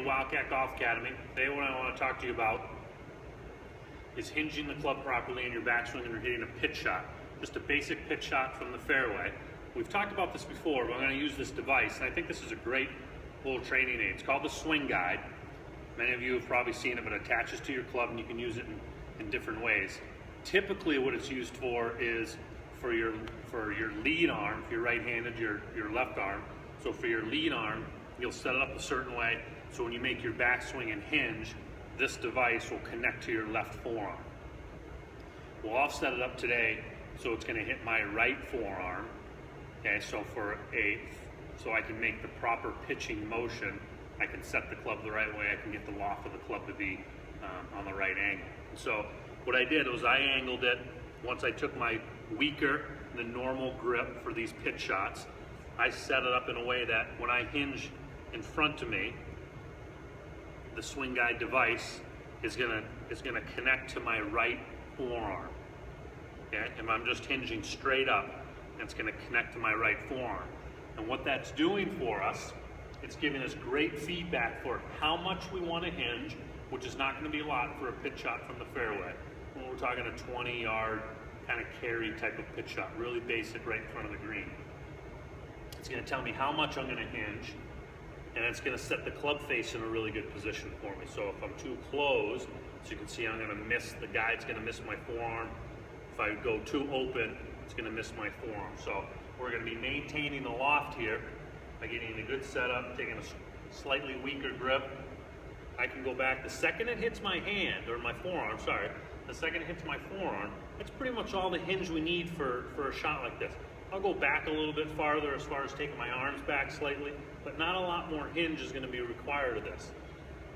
Wildcat Golf Academy. Today what I want to talk to you about is hinging the club properly in your backswing and hitting a pitch shot. Just a basic pitch shot from the fairway. We've talked about this before, but I'm going to use this device, and I think this is a great little training aid. It's called the swingyde. Many of you have probably seen it, but it attaches to your club and you can use it in different ways. Typically what it's used for is for your lead arm. If you're right-handed, your left arm. So for your lead arm, you'll set it up a certain way so when you make your backswing and hinge, this device will connect to your left forearm. We'll offset it up today so it's going to hit my right forearm. Okay, so so I can make the proper pitching motion, I can set the club the right way, I can get the loft of the club to be on the right angle. So what I did was I angled it. Once I took my weaker than normal grip for these pitch shots, I set it up in a way that when I hinge in front of me, the swingyde device is gonna connect to my right forearm. Okay, and I'm just hinging straight up, and it's gonna connect to my right forearm. And what that's doing for us, it's giving us great feedback for how much we want to hinge, which is not going to be a lot for a pitch shot from the fairway. When we're talking a 20-yard kind of carry type of pitch shot, really basic right in front of the green. It's going to tell me how much I'm going to hinge, and it's going to set the club face in a really good position for me. So if I'm too close, as you can see, I'm going to miss, the guide's going to miss my forearm. If I go too open, it's going to miss my forearm. So we're going to be maintaining the loft here by getting a good setup, taking a slightly weaker grip. I can go back. The second it hits my hand, or my forearm, sorry, the second it hits my forearm, that's pretty much all the hinge we need for a shot like this. I'll go back a little bit farther as far as taking my arms back slightly, but not a lot more hinge is going to be required of this.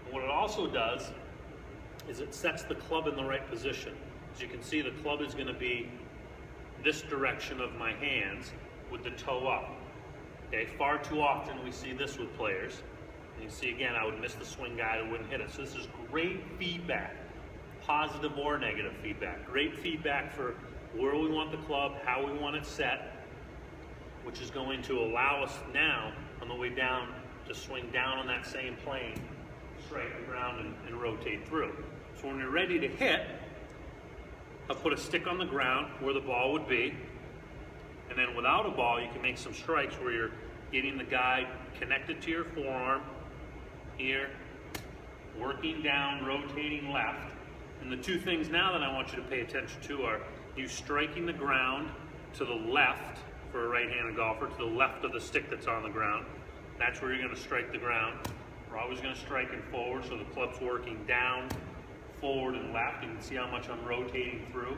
And what it also does is it sets the club in the right position. As you can see, the club is going to be this direction of my hands with the toe up. Okay, far too often we see this with players. And you see again, I would miss the swing guide, I wouldn't hit it. So this is great feedback, positive or negative feedback. Great feedback for where we want the club, how we want it set, which is going to allow us now on the way down to swing down on that same plane, strike the ground and rotate through. So when you're ready to hit, I'll put a stick on the ground where the ball would be, and then without a ball, you can make some strikes where you're getting the guide connected to your forearm here, working down, rotating left. And the two things now that I want you to pay attention to are you striking the ground to the left for a right-handed golfer, to the left of the stick that's on the ground. That's where you're going to strike the ground. We're always going to strike it forward, so the club's working down, forward, and left. You can see how much I'm rotating through.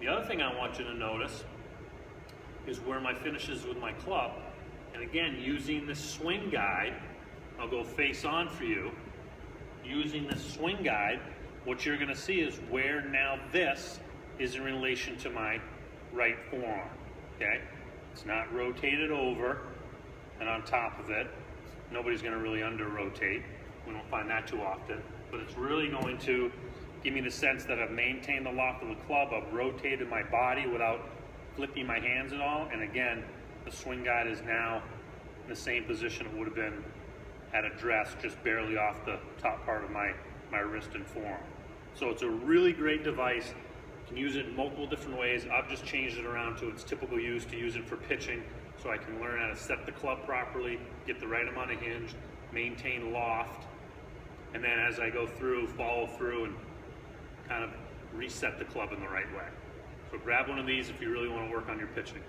The other thing I want you to notice is where my finish is with my club. And again, using this swing guide, I'll go face on for you. Using this swing guide, what you're going to see is where now this is in relation to my right forearm. Okay? It's not rotated over and on top of it. Nobody's going to really under-rotate. We don't find that too often. But it's really going to give me the sense that I've maintained the loft of the club, I've rotated my body without flipping my hands at all, and again, the swing guide is now in the same position it would have been at address, just barely off the top part of my wrist and forearm. So it's a really great device. You can use it in multiple different ways. I've just changed it around to its typical use, to use it for pitching, so I can learn how to set the club properly, get the right amount of hinge, maintain loft, and then as I go through, follow through and kind of reset the club in the right way. So grab one of these if you really want to work on your pitching.